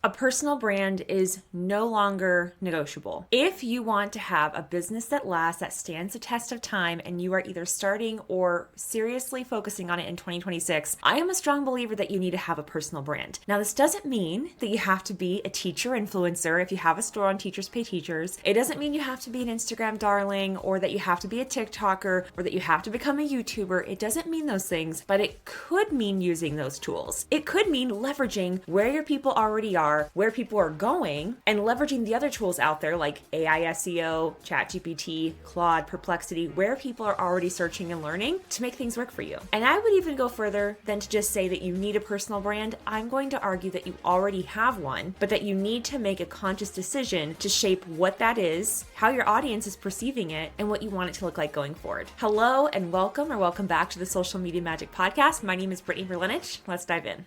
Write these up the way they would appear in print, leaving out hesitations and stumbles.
A personal brand is no longer negotiable. If you want to have a business that lasts, that stands the test of time, and you are either starting or seriously focusing on it in 2026, I am a strong believer that you need to have a personal brand. Now, this doesn't mean that you have to be a teacher influencer if you have a store on Teachers Pay Teachers. It doesn't mean you have to be an Instagram darling or that you have to be a TikToker or that you have to become a YouTuber. It doesn't mean those things, but it could mean using those tools. It could mean leveraging where your people already are, where people are going, and leveraging the other tools out there like AI SEO, ChatGPT, Claude, Perplexity, where people are already searching and learning to make things work for you. And I would even go further than to just say that you need a personal brand. I'm going to argue that you already have one, but that you need to make a conscious decision to shape what that is, how your audience is perceiving it, and what you want it to look like going forward. Hello and welcome back to the Social Media Magic Podcast. My name is Brittany Verlinich. Let's dive in.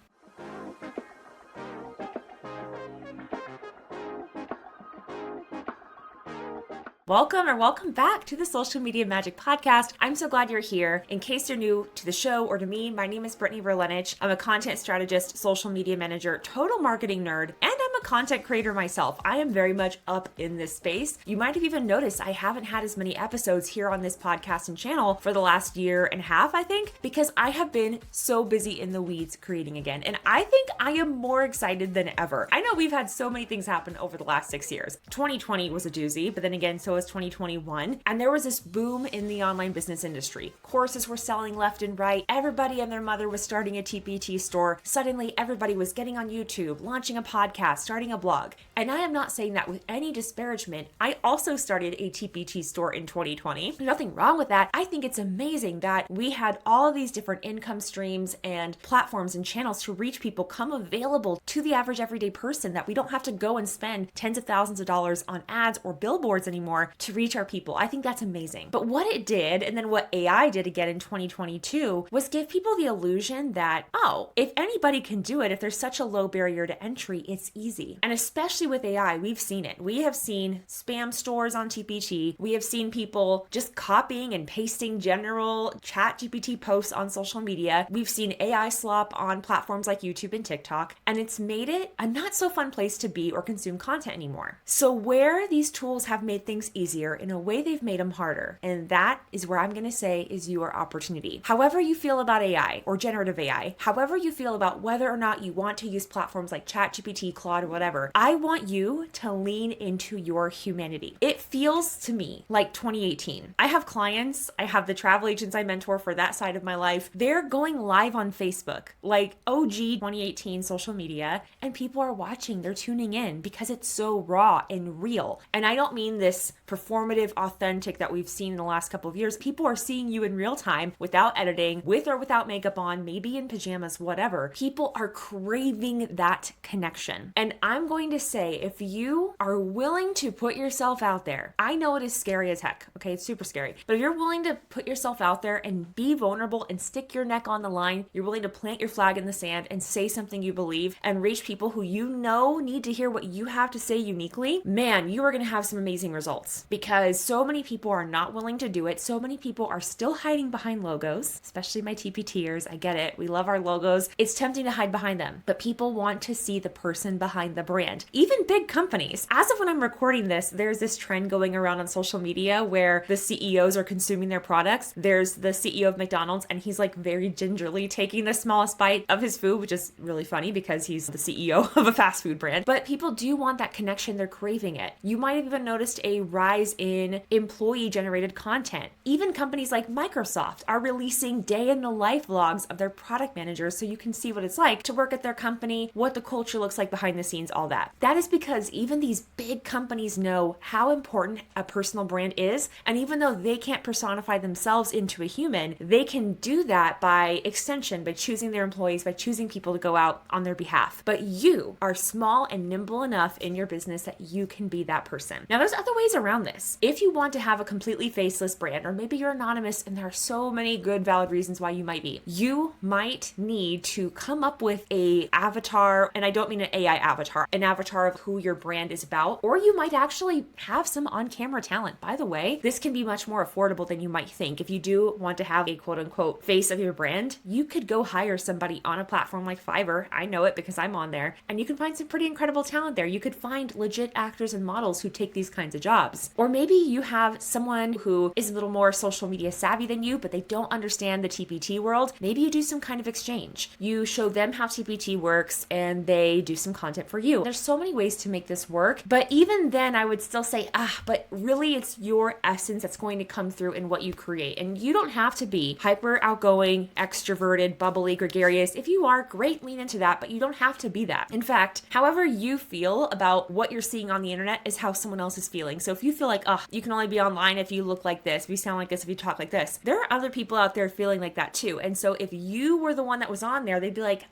Welcome back to the Social Media Magic Podcast. I'm so glad you're here. In case you're new to the show or to me, my name is Brittany Verlinich. I'm a content strategist, social media manager, total marketing nerd, and I'm a content creator myself. I am very much up in this space. You might have even noticed I haven't had as many episodes here on this podcast and channel for the last year and a half, I think, because I have been so busy in the weeds creating again. And I think I am more excited than ever. I know we've had so many things happen over the last 6 years. 2020 was a doozy, but then again, so was 2021. And there was this boom in the online business industry. Courses were selling left and right. Everybody and their mother was starting a TPT store. Suddenly, everybody was getting on YouTube, launching a podcast, starting a blog. And I am not saying that with any disparagement. I also started a TPT store in 2020. There's nothing wrong with that. I think it's amazing that we had all of these different income streams and platforms and channels to reach people come available to the average everyday person, that we don't have to go and spend tens of thousands of dollars on ads or billboards anymore to reach our people. I think that's amazing. But what it did, and then what AI did again in 2022, was give people the illusion that, oh, if anybody can do it, if there's such a low barrier to entry, it's easy. And especially with AI, we've seen it. We have seen spam stores on TPT. We have seen people just copying and pasting general ChatGPT posts on social media. We've seen AI slop on platforms like YouTube and TikTok, and it's made it a not so fun place to be or consume content anymore. So where these tools have made things easier, in a way they've made them harder. And that is where I'm going to say is your opportunity. However you feel about AI or generative AI, however you feel about whether or not you want to use platforms like ChatGPT, Claude, or whatever, I want you to lean into your humanity. It feels to me like 2018. I have clients, I have the travel agents I mentor for that side of my life. They're going live on Facebook, like OG 2018 social media, and people are watching, they're tuning in because it's so raw and real. And I don't mean this performative, authentic that we've seen in the last couple of years. People are seeing you in real time without editing, with or without makeup on, maybe in pajamas, whatever. People are craving that connection. And I'm going to say, if you are willing to put yourself out there, I know it is scary as heck. Okay, it's super scary. But if you're willing to put yourself out there and be vulnerable and stick your neck on the line, you're willing to plant your flag in the sand and say something you believe and reach people who you know need to hear what you have to say uniquely, man, you are going to have some amazing results. Because so many people are not willing to do it. So many people are still hiding behind logos, especially my TPTers. I get it. We love our logos. It's tempting to hide behind them, but people want to see the person behind the brand. Even big companies. As of when I'm recording this, there's this trend going around on social media where the CEOs are consuming their products. There's the CEO of McDonald's, and he's like very gingerly taking the smallest bite of his food, which is really funny because he's the CEO of a fast food brand. But people do want that connection. They're craving it. You might have even noticed a rise in employee-generated content. Even companies like Microsoft are releasing day-in-the-life vlogs of their product managers so you can see what it's like to work at their company, what the culture looks like behind the scenes, all that. That is because even these big companies know how important a personal brand is, and even though they can't personify themselves into a human, they can do that by extension, by choosing their employees, by choosing people to go out on their behalf. But you are small and nimble enough in your business that you can be that person. Now, there's other ways around this. If you want to have a completely faceless brand, or maybe you're anonymous and there are so many good, valid reasons why you might be, you might need to come up with a avatar, and I don't mean an AI avatar, avatar, an avatar of who your brand is about, or you might actually have some on-camera talent. By the way, this can be much more affordable than you might think. If you do want to have a quote unquote face of your brand, you could go hire somebody on a platform like Fiverr. I know it because I'm on there, and you can find some pretty incredible talent there. You could find legit actors and models who take these kinds of jobs. Or maybe you have someone who is a little more social media savvy than you, but they don't understand the TPT world. Maybe you do some kind of exchange. You show them how TPT works and they do some content for you. There's so many ways to make this work, but even then I would still say, but really it's your essence that's going to come through in what you create. And you don't have to be hyper outgoing, extroverted, bubbly, gregarious. If you are, great, lean into that, but you don't have to be that. In fact, however you feel about what you're seeing on the internet is how someone else is feeling. So if you feel like, you can only be online if you look like this, if you sound like this, if you talk like this, there are other people out there feeling like that too. And so if you were the one that was on there, they'd be like,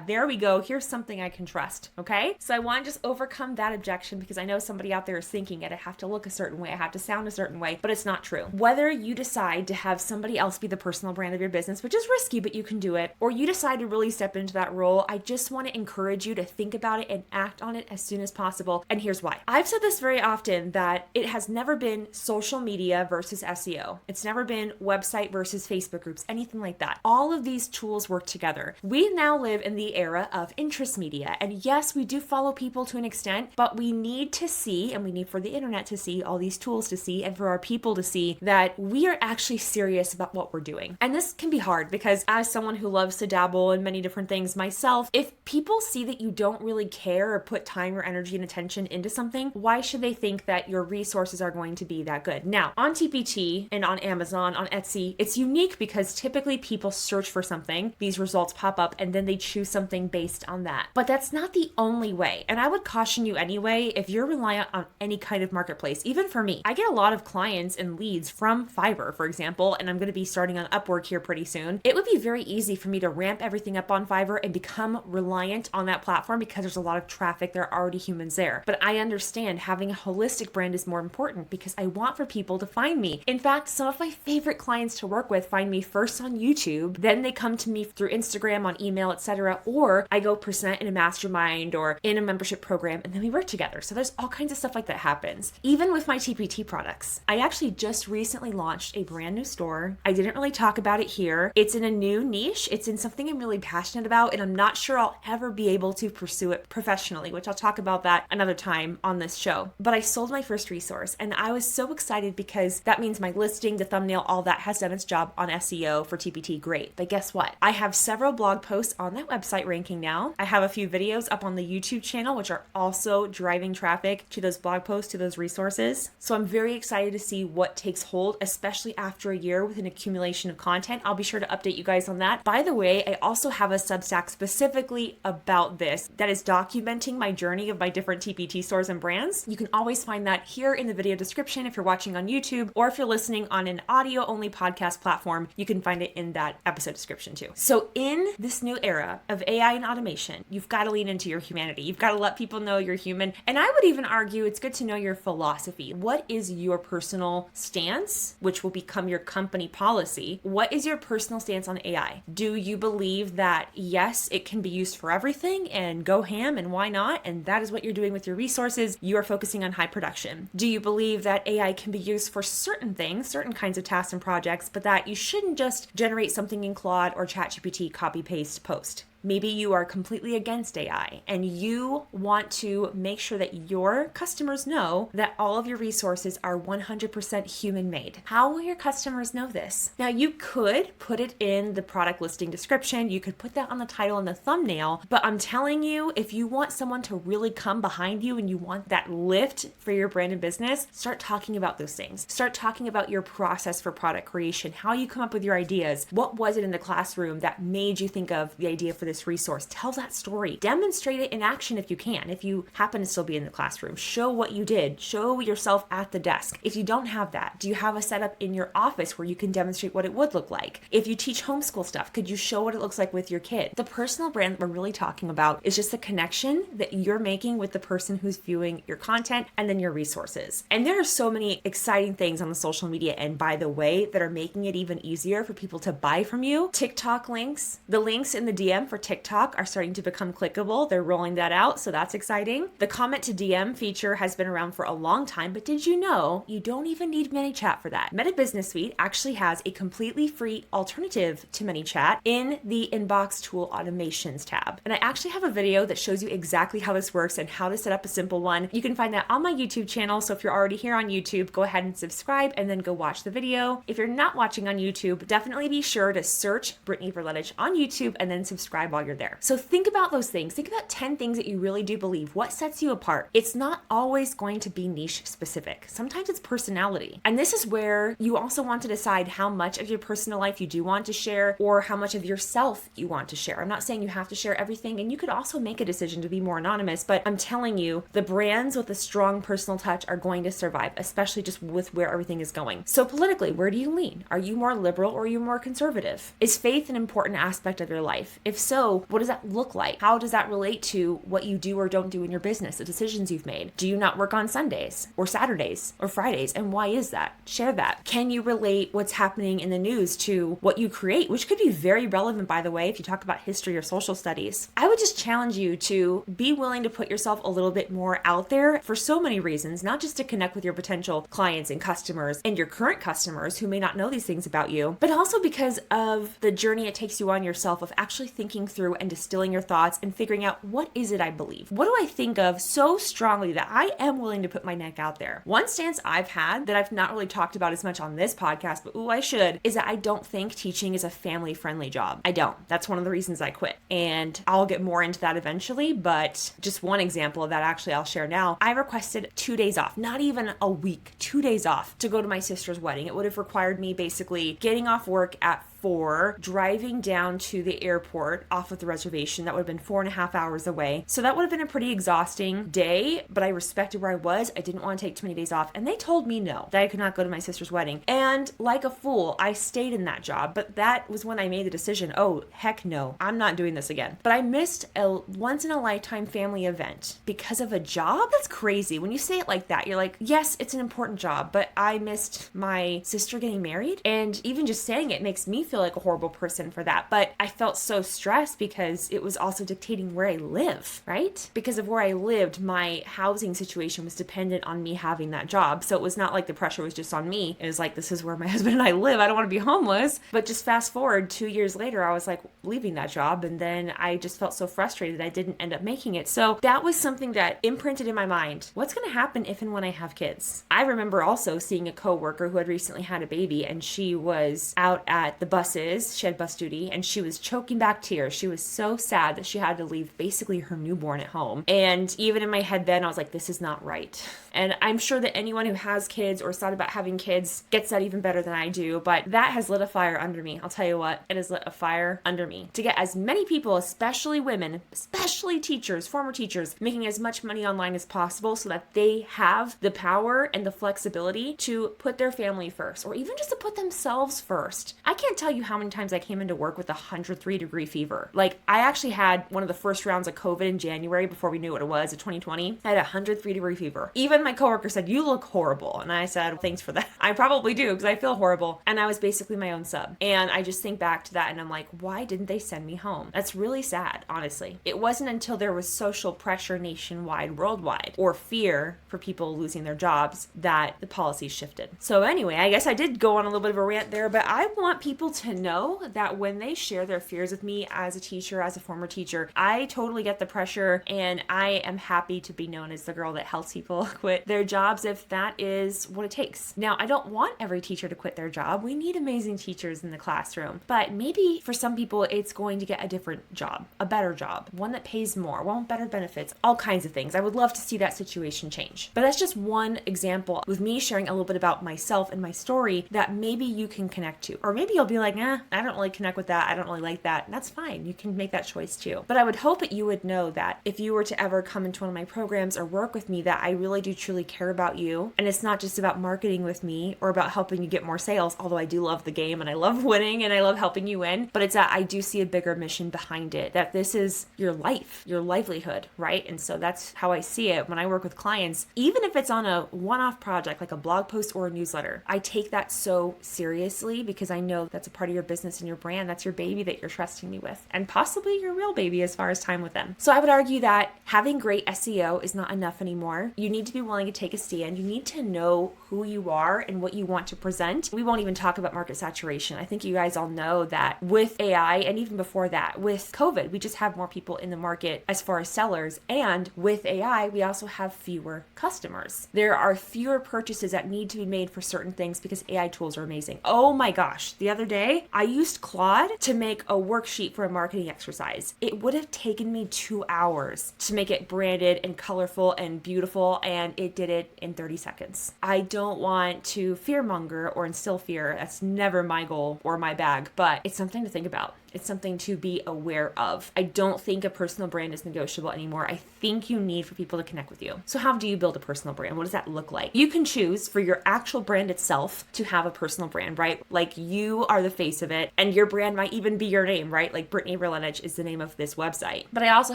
there we go. Here's something I can trust. Okay. So I want to just overcome that objection because I know somebody out there is thinking it. I have to look a certain way. I have to sound a certain way, but it's not true. Whether you decide to have somebody else be the personal brand of your business, which is risky, but you can do it, or you decide to really step into that role, I just want to encourage you to think about it and act on it as soon as possible. And here's why. I've said this very often that it has never been social media versus SEO. It's never been website versus Facebook groups, anything like that. All of these tools work together. We now live in the era of interest media. And yes, we do follow people to an extent, but we need to see, and we need for the internet to see, all these tools to see, and for our people to see that we are actually serious about what we're doing. And this can be hard because as someone who loves to dabble in many different things myself, if people see that you don't really care or put time or energy and attention into something, why should they think that your resources are going to be that good? Now, on TPT and on Amazon, on Etsy, it's unique because typically people search for something, these results pop up, and then they choose something based on that. But that's not the only way. And I would caution you anyway, if you're reliant on any kind of marketplace, even for me, I get a lot of clients and leads from Fiverr, for example, and I'm going to be starting on Upwork here pretty soon. It would be very easy for me to ramp everything up on Fiverr and become reliant on that platform because there's a lot of traffic. There are already humans there. But I understand having a holistic brand is more important because I want for people to find me. In fact, some of my favorite clients to work with find me first on YouTube, then they come to me through Instagram, on email, etc. Or I go present in a mastermind or in a membership program, and then we work together. So there's all kinds of stuff like that happens. Even with my TPT products, I actually just recently launched a brand new store. I didn't really talk about it here. It's in a new niche. It's in something I'm really passionate about, and I'm not sure I'll ever be able to pursue it professionally, which I'll talk about that another time on this show. But I sold my first resource, and I was so excited because that means my listing, the thumbnail, all that has done its job on SEO for TPT. Great. But guess what? I have several blog posts on that website ranking now. I have a few videos up on the YouTube channel, which are also driving traffic to those blog posts, to those resources. So I'm very excited to see what takes hold, especially after a year with an accumulation of content. I'll be sure to update you guys on that. By the way, I also have a Substack specifically about this that is documenting my journey of my different TPT stores and brands. You can always find that here in the video description if you're watching on YouTube, or if you're listening on an audio-only podcast platform, you can find it in that episode description too. So in this new era of AI and automation, you've got to lean into your humanity. You've got to let people know you're human. And I would even argue it's good to know your philosophy. What is your personal stance, which will become your company policy? What is your personal stance on AI? Do you believe that, yes, it can be used for everything and go ham, and why not? And that is what you're doing with your resources. You are focusing on high production. Do you believe that AI can be used for certain things, certain kinds of tasks and projects, but that you shouldn't just generate something in Claude or ChatGPT, copy, paste, post? Maybe you are completely against AI and you want to make sure that your customers know that all of your resources are 100% human made. How will your customers know this? Now, you could put it in the product listing description. You could put that on the title and the thumbnail, but I'm telling you, if you want someone to really come behind you and you want that lift for your brand and business, start talking about those things. Start talking about your process for product creation, how you come up with your ideas. What was it in the classroom that made you think of the idea for this resource? Tell that story. Demonstrate it in action if you can. If you happen to still be in the classroom, show what you did. Show yourself at the desk. If you don't have that, do you have a setup in your office where you can demonstrate what it would look like? If you teach homeschool stuff, could you show what it looks like with your kid? The personal brand that we're really talking about is just the connection that you're making with the person who's viewing your content and then your resources. And there are so many exciting things on the social media end, by the way, that are making it even easier for people to buy from you. TikTok links, the links in the DM for for TikTok are starting to become clickable. They're rolling that out, so that's exciting. The comment to DM feature has been around for a long time, but did you know you don't even need ManyChat for that? Meta Business Suite actually has a completely free alternative to ManyChat in the Inbox Tool Automations tab. And I actually have a video that shows you exactly how this works and how to set up a simple one. You can find that on my YouTube channel, so if you're already here on YouTube, go ahead and subscribe and then go watch the video. If you're not watching on YouTube, definitely be sure to search Brittany Verletich on YouTube and then subscribe while you're there. So think about those things. Think about 10 things that you really do believe. What sets you apart? It's not always going to be niche specific. Sometimes it's personality. And this is where you also want to decide how much of your personal life you do want to share or how much of yourself you want to share. I'm not saying you have to share everything, and you could also make a decision to be more anonymous, but I'm telling you, the brands with a strong personal touch are going to survive, especially just with where everything is going. So politically, where do you lean? Are you more liberal or are you more conservative? Is faith an important aspect of your life? If so, what does that look like? How does that relate to what you do or don't do in your business, the decisions you've made? Do you not work on Sundays or Saturdays or Fridays? And why is that? Share that. Can you relate what's happening in the news to what you create, which could be very relevant, by the way, if you talk about history or social studies? I would just challenge you to be willing to put yourself a little bit more out there for so many reasons, not just to connect with your potential clients and customers and your current customers who may not know these things about you, but also because of the journey it takes you on yourself of actually thinking through and distilling your thoughts and figuring out, what is it I believe? What do I think of so strongly that I am willing to put my neck out there? One stance I've had that I've not really talked about as much on this podcast, but I should, is that I don't think teaching is a family-friendly job. I don't. That's one of the reasons I quit. And I'll get more into that eventually, but just one example of that actually I'll share now. I requested 2 days off, not even a week, 2 days off to go to my sister's wedding. It would have required me basically getting off work at 4, driving down to the airport off of the reservation. That would have been 4.5 hours away. So that would have been a pretty exhausting day, but I respected where I was. I didn't want to take too many days off. And they told me no, that I could not go to my sister's wedding. And like a fool, I stayed in that job. But that was when I made the decision, oh, heck no, I'm not doing this again. But I missed a once in a lifetime family event because of a job? That's crazy. When you say it like that, you're like, yes, it's an important job, but I missed my sister getting married. And even just saying it makes me feel like a horrible person for that. But I felt so stressed because it was also dictating where I live, right? Because of where I lived, my housing situation was dependent on me having that job. So it was not like the pressure was just on me. It was like, this is where my husband and I live. I don't want to be homeless. But just fast forward 2 years later, I was like leaving that job. And then I just felt so frustrated I didn't end up making it. So that was something that imprinted in my mind. What's going to happen if and when I have kids? I remember also seeing a coworker who had recently had a baby, and she was out at the buses. She had bus duty, and she was choking back tears. She was so sad that she had to leave basically her newborn at home. And even in my head then, I was like, this is not right. And I'm sure that anyone who has kids or thought about having kids gets that even better than I do. But that has lit a fire under me. I'll tell you what, it has lit a fire under me to get as many people, especially women, especially teachers, former teachers, making as much money online as possible so that they have the power and the flexibility to put their family first, or even just to put themselves first. I can't tell you how many times I came into work with 103-degree fever. Like, I actually had one of the first rounds of COVID in January before we knew what it was, in 2020. I had 103-degree fever. Even my coworker said, you look horrible. And I said, thanks for that. I probably do, because I feel horrible. And I was basically my own sub. And I just think back to that and I'm like, why didn't they send me home? That's really sad, honestly. It wasn't until there was social pressure nationwide, worldwide, or fear for people losing their jobs that the policy shifted. So anyway, I guess I did go on a little bit of a rant there, but I want people to know that when they share their fears with me as a teacher, as a former teacher, I totally get the pressure, and I am happy to be known as the girl that helps people quit their jobs if that is what it takes. Now, I don't want every teacher to quit their job. We need amazing teachers in the classroom, but maybe for some people, it's going to get a different job, a better job, one that pays more, one with better benefits, all kinds of things. I would love to see that situation change. But that's just one example with me sharing a little bit about myself and my story that maybe you can connect to. Or maybe you'll be like, nah, I don't really connect with that. I don't really like that. And that's fine. You can make that choice too. But I would hope that you would know that if you were to ever come into one of my programs or work with me, that I really do truly care about you. And it's not just about marketing with me or about helping you get more sales, although I do love the game and I love winning and I love helping you win. But it's that I do see a bigger mission behind it, that this is your life, your livelihood, right? And so that's how I see it when I work with clients. Even if it's on a one-off project like a blog post or a newsletter, I take that so seriously because I know that's a part of your business and your brand. That's your baby that you're trusting me with, and possibly your real baby as far as time with them. So I would argue that having great SEO is not enough anymore. You need to be willing to take a stand. You need to know who you are and what you want to present. We won't even talk about market saturation. I think you guys all know that with AI, and even before that, with COVID, we just have more people in the market as far as sellers. And with AI, we also have fewer customers. There are fewer purchases that need to be made for certain things because AI tools are amazing. Oh my gosh. The other day, I used Claude to make a worksheet for a marketing exercise. It would have taken me 2 hours to make it branded and colorful and beautiful, and it did it in 30 seconds. I don't want to fearmonger or instill fear. That's never my goal or my bag, but it's something to think about. It's something to be aware of. I don't think a personal brand is negotiable anymore. I think you need for people to connect with you. So how do you build a personal brand? What does that look like? You can choose for your actual brand itself to have a personal brand, right? Like you are the face of it, and your brand might even be your name, right? Like Brittany Verlenich is the name of this website. But I also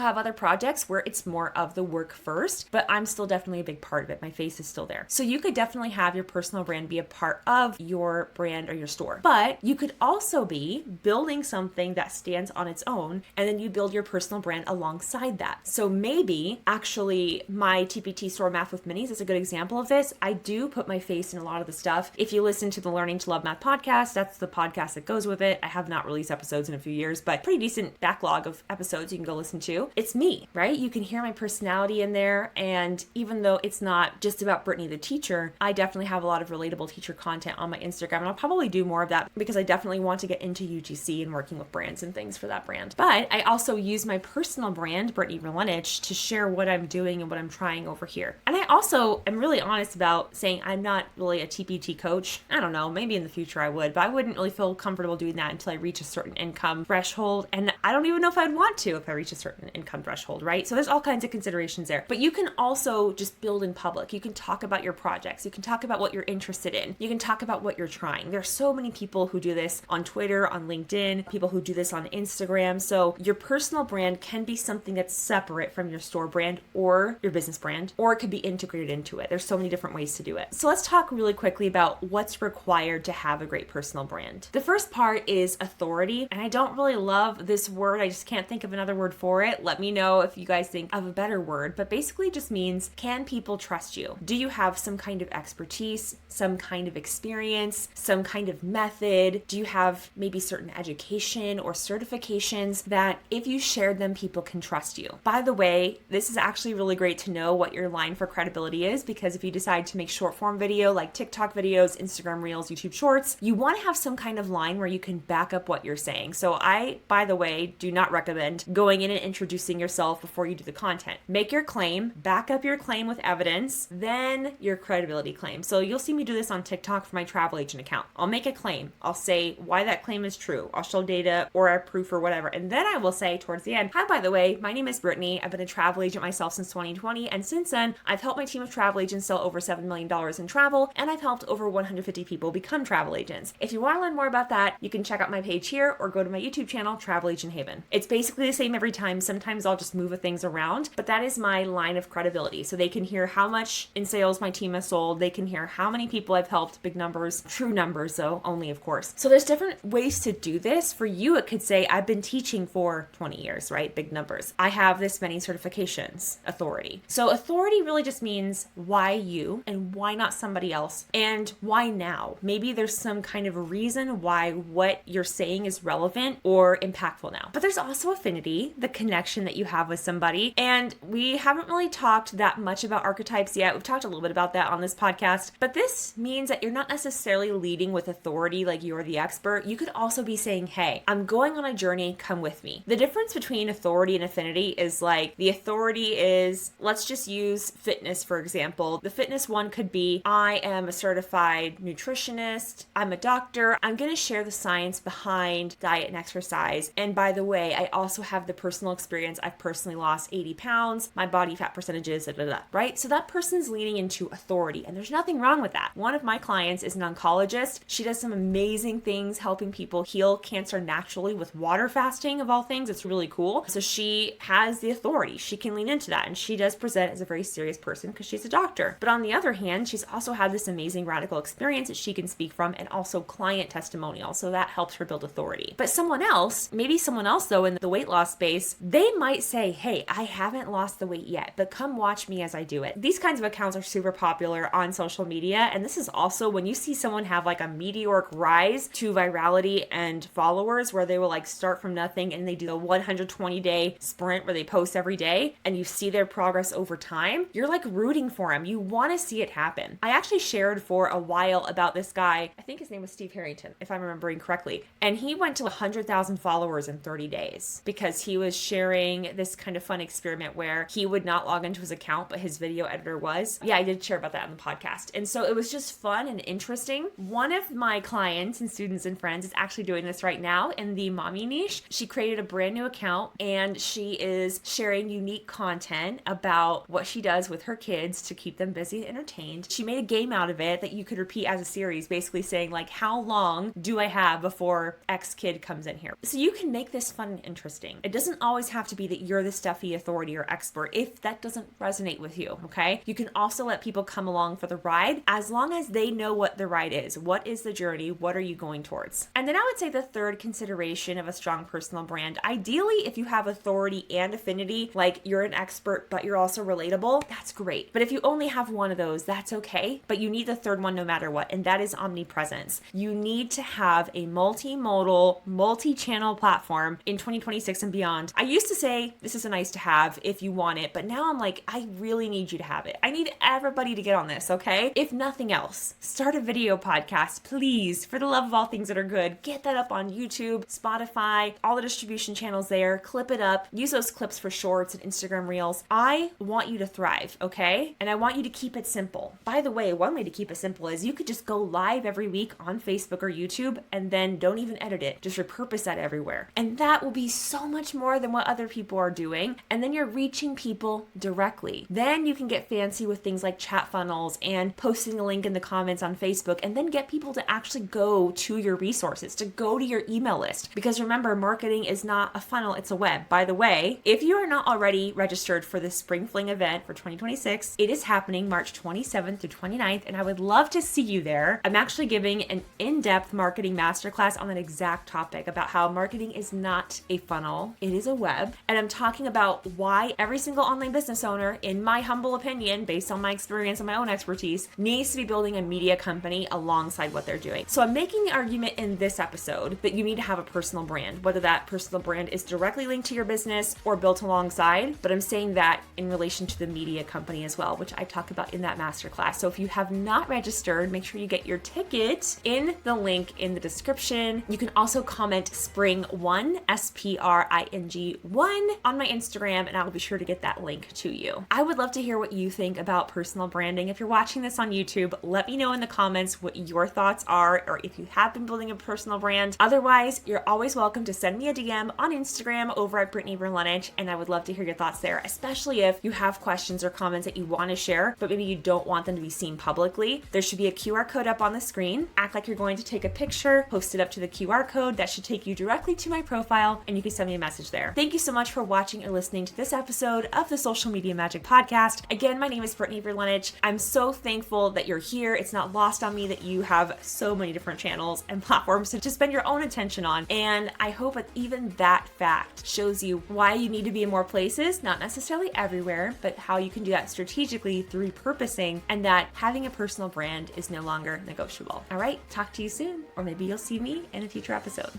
have other projects where it's more of the work first, but I'm still definitely a big part of it. My face is still there. So you could definitely have your personal brand be a part of your brand or your store. But you could also be building something that stands on its own, and then you build your personal brand alongside that. So maybe actually my TPT store Math with Minis is a good example of this. I do put my face in a lot of the stuff. If you listen to the Learning to Love Math podcast, that's the podcast that goes with it. I have not released episodes in a few years, but pretty decent backlog of episodes you can go listen to. It's me, right? You can hear my personality in there. And even though it's not just about Brittany the teacher, I definitely have a lot of relatable teacher content on my Instagram. And I'll probably do more of that because I definitely want to get into UGC and working with brands and things for that brand. But I also use my personal brand, Brittany Verlenich, to share what I'm doing and what I'm trying over here. And I also am really honest about saying I'm not really a TPT coach. I don't know, maybe in the future I would, but I wouldn't really feel comfortable doing that until I reach a certain income threshold. And I don't even know if I'd want to if I reach a certain income threshold, right? So there's all kinds of considerations there. But you can also just build in public. You can talk about your projects. You can talk about what you're interested in. You can talk about what you're trying. There are so many people who do this on Twitter, on LinkedIn, people who do this on Instagram. So your personal brand can be something that's separate from your store brand or your business brand, or it could be integrated into it. There's so many different ways to do it. So let's talk really quickly about what's required to have a great personal brand. The first part is authority. And I don't really love this word. I just can't think of another word for it. Let me know if you guys think of a better word, but basically just means, can people trust you? Do you have some kind of expertise, some kind of experience, some kind of method? Do you have maybe certain education or certifications that if you shared them, people can trust you? By the way, this is actually really great to know what your line for credibility is, because if you decide to make short form video like TikTok videos, Instagram Reels, YouTube Shorts, you want to have some kind of line where you can back up what you're saying. So I, by the way, do not recommend going in and introducing yourself before you do the content. Make your claim, back up your claim with evidence, then your credibility claim. So you'll see me do this on TikTok for my travel agent account. I'll make a claim. I'll say why that claim is true. I'll show data or a proof or whatever. And then I will say towards the end, hi, by the way, my name is Brittany. I've been a travel agent myself since 2020. And since then, I've helped my team of travel agents sell over $7 million in travel. And I've helped over 150 people become travel agents. If you want to learn more about that, you can check out my page here or go to my YouTube channel, Travel Agent Haven. It's basically the same every time. Sometimes I'll just move things around, but that is my line of credibility. So they can hear how much in sales my team has sold. They can hear how many people I've helped, big numbers, true numbers though, only of course. So there's different ways to do this. For you, it could say, I've been teaching for 20 years, right? Big numbers. I have this many certifications, authority. So authority really just means why you and why not somebody else, and why now? Maybe there's some kind of a reason why what you're saying is relevant or impactful now. But there's also affinity, the connection that you have with somebody. And we haven't really talked that much about archetypes yet. We've talked a little bit about that on this podcast, but this means that you're not necessarily leading with authority like you're the expert. You could also be saying, hey, I'm going on a journey, come with me. The difference between authority and affinity is like, the authority is, let's just use fitness for example. The fitness one could be, I am a certified nutritionist, I'm a doctor, I'm going to share the science behind diet and exercise. And by the way, I also have the personal experience. I've personally lost 80 pounds, my body fat percentages, right? So that person's leaning into authority, and there's nothing wrong with that. One of my clients is an oncologist. She does some amazing things helping people heal cancer naturally naturally with water fasting of all things. It's really cool. So she has the authority. She can lean into that. And she does present as a very serious person because she's a doctor. But on the other hand, she's also had this amazing radical experience that she can speak from, and also client testimonial. So that helps her build authority. But someone else though in the weight loss space, they might say, hey, I haven't lost the weight yet, but come watch me as I do it. These kinds of accounts are super popular on social media. And this is also when you see someone have like a meteoric rise to virality and followers, where they will like start from nothing and they do a 120-day sprint where they post every day, and you see their progress over time, you're like rooting for them. You want to see it happen. I actually shared for a while about this guy. I think his name was Steve Harrington, if I'm remembering correctly. And he went to 100,000 followers in 30 days because he was sharing this kind of fun experiment where he would not log into his account, but his video editor was. Yeah, I did share about that on the podcast. And so it was just fun and interesting. One of my clients and students and friends is actually doing this right now in the mommy niche. She created a brand new account and she is sharing unique content about what she does with her kids to keep them busy and entertained. She made a game out of it that you could repeat as a series, basically saying like, how long do I have before X kid comes in here? So you can make this fun and interesting. It doesn't always have to be that you're the stuffy authority or expert if that doesn't resonate with you, okay? You can also let people come along for the ride as long as they know what the ride is. What is the journey? What are you going towards? And then I would say the third consideration of a strong personal brand, ideally, if you have authority and affinity, like you're an expert, but you're also relatable, that's great. But if you only have one of those, that's okay. But you need the third one no matter what, and that is omnipresence. You need to have a multimodal, multi-channel platform in 2026 and beyond. I used to say this is a nice to have if you want it, but now I'm like, I really need you to have it. I need everybody to get on this, okay? If nothing else, start a video podcast, please. For the love of all things that are good, get that up on YouTube, Spotify, all the distribution channels there, clip it up, use those clips for shorts and Instagram reels. I want you to thrive, okay? And I want you to keep it simple. By the way, one way to keep it simple is you could just go live every week on Facebook or YouTube and then don't even edit it. Just repurpose that everywhere. And that will be so much more than what other people are doing. And then you're reaching people directly. Then you can get fancy with things like chat funnels and posting a link in the comments on Facebook, and then get people to actually go to your resources, to go to your email list. Because remember, marketing is not a funnel, it's a web. By the way, if you are not already registered for the Spring Fling event for 2026, it is happening March 27th through 29th, and I would love to see you there. I'm actually giving an in-depth marketing masterclass on that exact topic about how marketing is not a funnel, it is a web. And I'm talking about why every single online business owner, in my humble opinion, based on my experience and my own expertise, needs to be building a media company alongside what they're doing. So I'm making the argument in this episode that you need to have a personal brand, whether that personal brand is directly linked to your business or built alongside, but I'm saying that in relation to the media company as well, which I talk about in that masterclass. So if you have not registered, make sure you get your ticket in the link in the description. You can also comment Spring1, SPRING1 on my Instagram, and I will be sure to get that link to you. I would love to hear what you think about personal branding. If you're watching this on YouTube, let me know in the comments what your thoughts are, or if you have been building a personal brand. Otherwise, you're always welcome to send me a DM on Instagram over at Brittany Verlenich, and I would love to hear your thoughts there, especially if you have questions or comments that you want to share, but maybe you don't want them to be seen publicly. There should be a QR code up on the screen. Act like you're going to take a picture, post it up to the QR code. That should take you directly to my profile, and you can send me a message there. Thank you so much for watching or listening to this episode of the Social Media Magic Podcast. Again, my name is Brittany Verlenich. I'm so thankful that you're here. It's not lost on me that you have so many different channels and platforms to spend your own attention on. And I hope that even that fact shows you why you need to be in more places, not necessarily everywhere, but how you can do that strategically through repurposing, and that having a personal brand is no longer negotiable. All right, talk to you soon, or maybe you'll see me in a future episode.